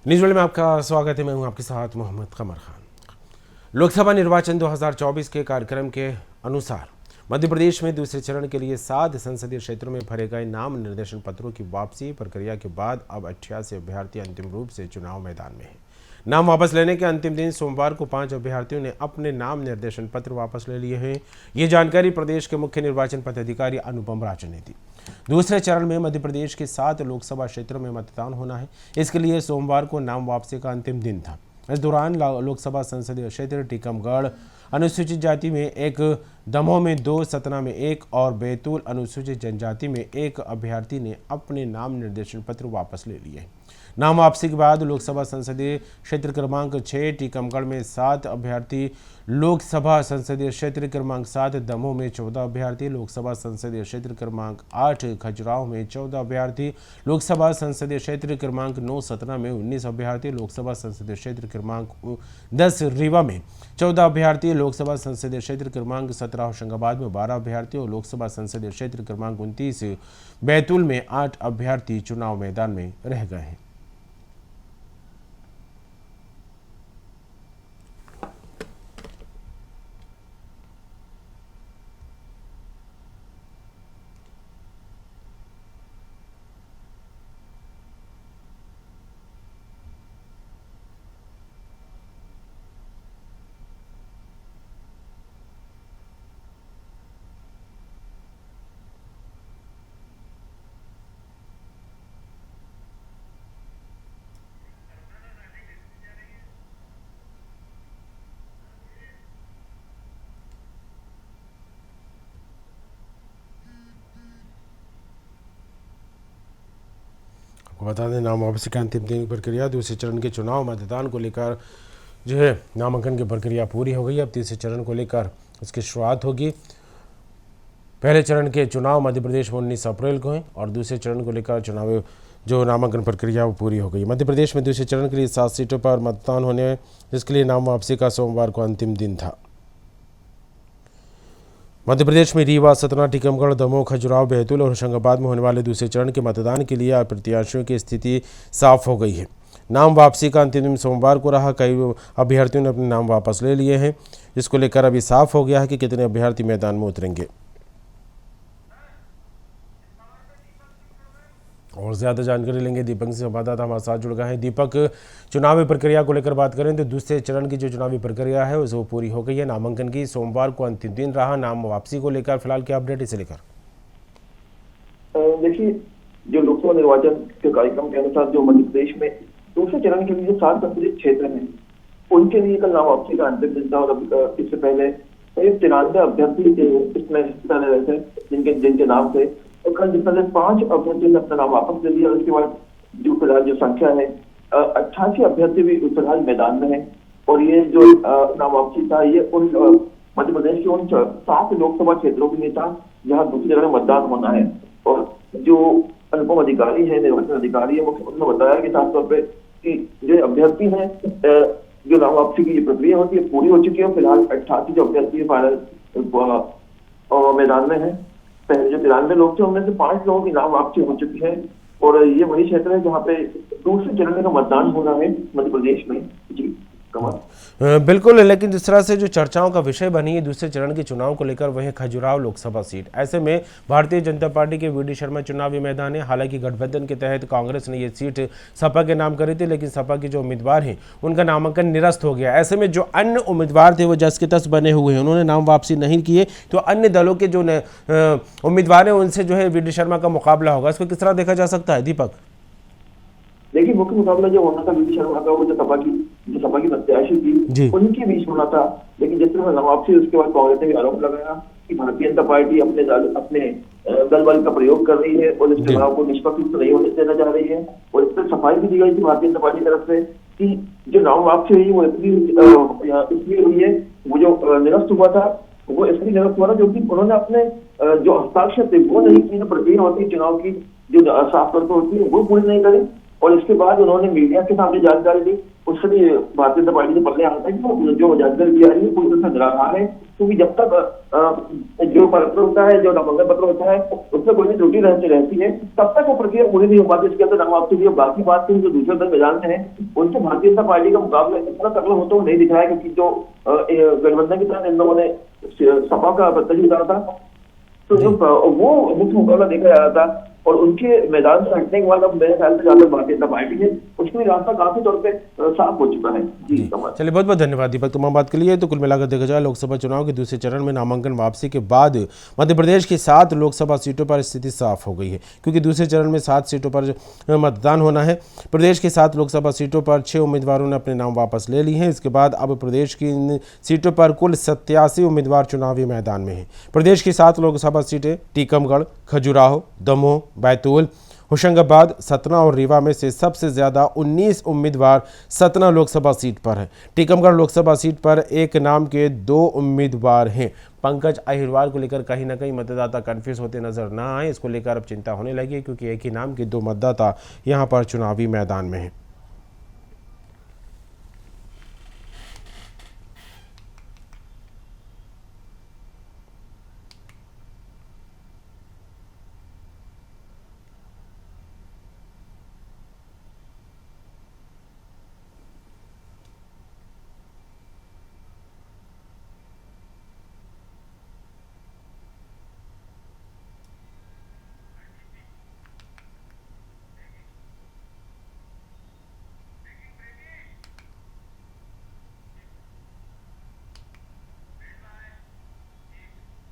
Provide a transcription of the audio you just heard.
News world में आपका स्वागत है। मैं हूं आपके साथ मोहम्मद कमर खान। लोकसभा निर्वाचन 2024 के कार्यक्रम के अनुसार मध्य प्रदेश में दूसरे चरण के लिए 7 संसदीय क्षेत्रों में भरे गए नाम निर्देशन पत्रों की वापसी प्रक्रिया के बाद अब 88 अभ्यर्थी अंतिम रूप से चुनाव मैदान में हैं। नाम वापस लेने के अंतिम दिन सोमवार को 5 अभ्यर्थियों ने अपने नाम निर्देशन पत्र वापस ले लिए हैं। ये जानकारी प्रदेश के मुख्य निर्वाचन पदाधिकारी अनुपम राजन ने दी। दूसरे चरण में मध्य प्रदेश के 7 लोकसभा क्षेत्रों में मतदान होना है। इसके लिए सोमवार को नाम वापसी का अंतिम दिन था। इस दौरान लोकसभा संसदीय क्षेत्र टीकमगढ़ अनुसूचित जाति में 1, दमोह में 2, सतना में 1 और बैतूल अनुसूचित जनजाति में 1 अभ्यर्थी ने अपने नाम निर्देशन पत्र वापस ले लिए। नाम वापसी के बाद लोकसभा संसदीय क्षेत्र क्रमांक 6 टीकमगढ़ में 7 अभ्यर्थी, लोकसभा संसदीय क्षेत्र क्रमांक 7 दमोह में 14 अभ्यर्थी, लोकसभा संसदीय क्षेत्र क्रमांक 8 खजुराहो में 14 अभ्यर्थी, लोकसभा संसदीय क्षेत्र क्रमांक 9 सतना में 19 अभ्यर्थी, लोकसभा संसदीय क्षेत्र क्रमांक 10 रीवा में 14 अभ्यर्थी, लोकसभा संसदीय क्षेत्र क्रमांक 17 होशंगाबाद में 12 अभ्यर्थी और लोकसभा संसदीय क्षेत्र क्रमांक 29 बैतूल में 8 अभ्यर्थी चुनाव मैदान में रह गए हैं। बता दें, नाम वापसी का अंतिम दिन प्रक्रिया दूसरे चरण के चुनाव मतदान को लेकर जो है नामांकन की प्रक्रिया पूरी हो गई। अब तीसरे चरण को लेकर इसकी शुरुआत होगी। पहले चरण के चुनाव मध्य प्रदेश में 19 अप्रैल को हैं और दूसरे चरण को लेकर चुनाव जो नामांकन प्रक्रिया वो पूरी हो गई। मध्य प्रदेश में दूसरे चरण के लिए 7 सीटों पर मतदान होने हैं, जिसके लिए नाम वापसी का सोमवार को अंतिम दिन था। मध्य प्रदेश में रीवा, सतना, टीकमगढ़, दमोह, खजुराहो, बैतूल और होशंगाबाद में होने वाले दूसरे चरण के मतदान के लिए प्रत्याशियों की स्थिति साफ हो गई है। नाम वापसी का अंतिम दिन सोमवार को रहा। कई अभ्यर्थियों ने अपने नाम वापस ले लिए हैं, जिसको लेकर अभी साफ हो गया है कि कितने अभ्यर्थी मैदान में उतरेंगे। और ज़्यादा जानकारी लेंगे दीपक से, संवाददाता हमारे साथ जुड़ गए हैं। दीपक, चुनावी प्रक्रिया को लेकर बात करें तो दूसरे चरण की जो चुनावी प्रक्रिया है वो पूरी हो गई है। नामांकन की सोमवार को अंतिम दिन रहा। नाम वापसी को लेकर फिलहाल क्या अपडेट इसे लेकर? देखिए, जो लोकसभा निर्वाचन के कार्यक्रम के अनुसार जो मध्य प्रदेश में दूसरे चरण के लिए जो 7 संसदीय क्षेत्र हैं उनके लिए कल नाम वापसी का अंतिम दिन था। और इससे पहले 93 अभ्यर्थी इसमें हिस्सा ले रहे थे जिनके नाम थे, और कल जिस तरह 5 अभ्यर्थियों ने अपना नाम वापस ले लिया। उसके बाद जो फिलहाल जो संख्या है 88 अभ्यर्थी भी फिलहाल मैदान में है। और ये जो नाम वापसी था ये उन मध्य प्रदेश के उन 7 लोकसभा क्षेत्रों के लिए था जहाँ दूसरी जगह मतदान होना है। और जो अनुपम अधिकारी है, निर्वाचन अधिकारी है, उन्होंने बताया कि खासतौर पर कि जो अभ्यर्थी हैं जो नाम वापसी की प्रक्रिया होती है पूरी हो चुकी है। फिलहाल 88 जो अभ्यर्थी फाइनल मैदान में है। पहले जो 93 लोग थे उनमें से 5 लोगों की नाम वापसी हो चुकी है। और ये वही क्षेत्र है जहाँ पे दूसरे चरण का मतदान होना है मध्य प्रदेश में। जी बिल्कुल, लेकिन जिस तरह से जो चर्चाओं का विषय बनी है दूसरे चरण के चुनाव को लेकर वह खजुराहो लोकसभा सीट, ऐसे में भारतीय जनता पार्टी के वी डी शर्मा चुनावी मैदान है। हालांकि गठबंधन के तहत कांग्रेस ने ये सीट सपा के नाम करी थी, लेकिन सपा के जो उम्मीदवार हैं उनका नामांकन निरस्त हो गया। ऐसे में जो अन्य उम्मीदवार थे वो जस के तस बने हुए हैं, उन्होंने नाम वापसी नहीं किए, तो अन्य दलों के जो उम्मीदवार हैं उनसे जो है वी डी शर्मा का मुकाबला होगा। इसको किस तरह देखा जा सकता है दीपक? देखिए, मुख्य मुकाबला जो होना था वी डी शर्मा का वो जो सपा की प्रत्याशी थी उनके बीच होना था। लेकिन जिस तरह नाम वापसी उसके बाद कांग्रेस ने भी आरोप लगाया कि भारतीय जनता पार्टी अपने दल बल का प्रयोग कर रही है और इस चुनाव को निष्पक्ष रूप से नहीं होने देना जा रही है। और इस पर सफाई भी दी गई थी भारतीय जनता पार्टी की तरफ से कि जो नाम वापसी हुई वो इसलिए हुई है, वो जो निरस्त हुआ था वो इसलिए निरस्त हुआ था क्योंकि उन्होंने अपने जो हस्ताक्षर थे वो नहीं की, जो प्रक्रिया होती है चुनाव की जो साफ तौर पर होती है वो पूरी नहीं करी। और इसके बाद उन्होंने मीडिया के सामने जानकारी दी। उससे भी भारतीय जनता पार्टी से पल्ले आता है कि वो जो जानकारी दी जा रही है पूरी तरह से निराधार है, क्योंकि जब तक जो पत्र होता है, जो नामांकन पत्र होता है, उसमें कोई भी त्रुटि रहती है, तब तक वो प्रक्रिया पूरी नहीं हो पाती। इसके अंदर नाम वापसी की बाकी बात थी, जो दूसरे दल मैदान में है उनसे भारतीय जनता पार्टी का मुकाबला इतना तगड़ा होता हुआ नहीं दिख रहा है, क्योंकि जो गठबंधन के तहत इन लोगों ने सपा का प्रत्याशी उतारा था, तो जो वो मुख्य मुकाबला देखा जा रहा था, और उनके मैदान से हटने के बाद अब मेरे ख्याल से ज्यादा भारतीय जनता पार्टी है उसमें रास्ता काफी तौर पे साफ हो चुका है। जी कमल। चलिए, बहुत बहुत धन्यवाद दीपक तमाम बात के लिए। तो कुल मिलाकर देखा जाए लोकसभा चुनाव के दूसरे चरण में नामांकन वापसी के बाद मध्य प्रदेश की 7 लोकसभा सीटों पर स्थिति साफ हो गई है, क्योंकि दूसरे चरण में 7 सीटों पर मतदान होना है। प्रदेश की 7 लोकसभा सीटों पर 6 उम्मीदवारों ने अपने नाम वापस ले लिए हैं। इसके बाद अब प्रदेश की इन सीटों पर कुल 87 उम्मीदवार चुनावी मैदान में हैं। प्रदेश की 7 लोकसभा सीटें टीकमगढ़, खजुराहो, दमोह, बैतूल, होशंगाबाद, सतना और रीवा में से सबसे ज़्यादा 19 उम्मीदवार सतना लोकसभा सीट पर हैं। टीकमगढ़ लोकसभा सीट पर एक नाम के 2 उम्मीदवार हैं। पंकज अहिरवार को लेकर कहीं ना कहीं मतदाता कन्फ्यूज होते नजर ना आए, इसको लेकर अब चिंता होने लगी है, क्योंकि एक ही नाम के 2 मतदाता यहां पर चुनावी मैदान में हैं।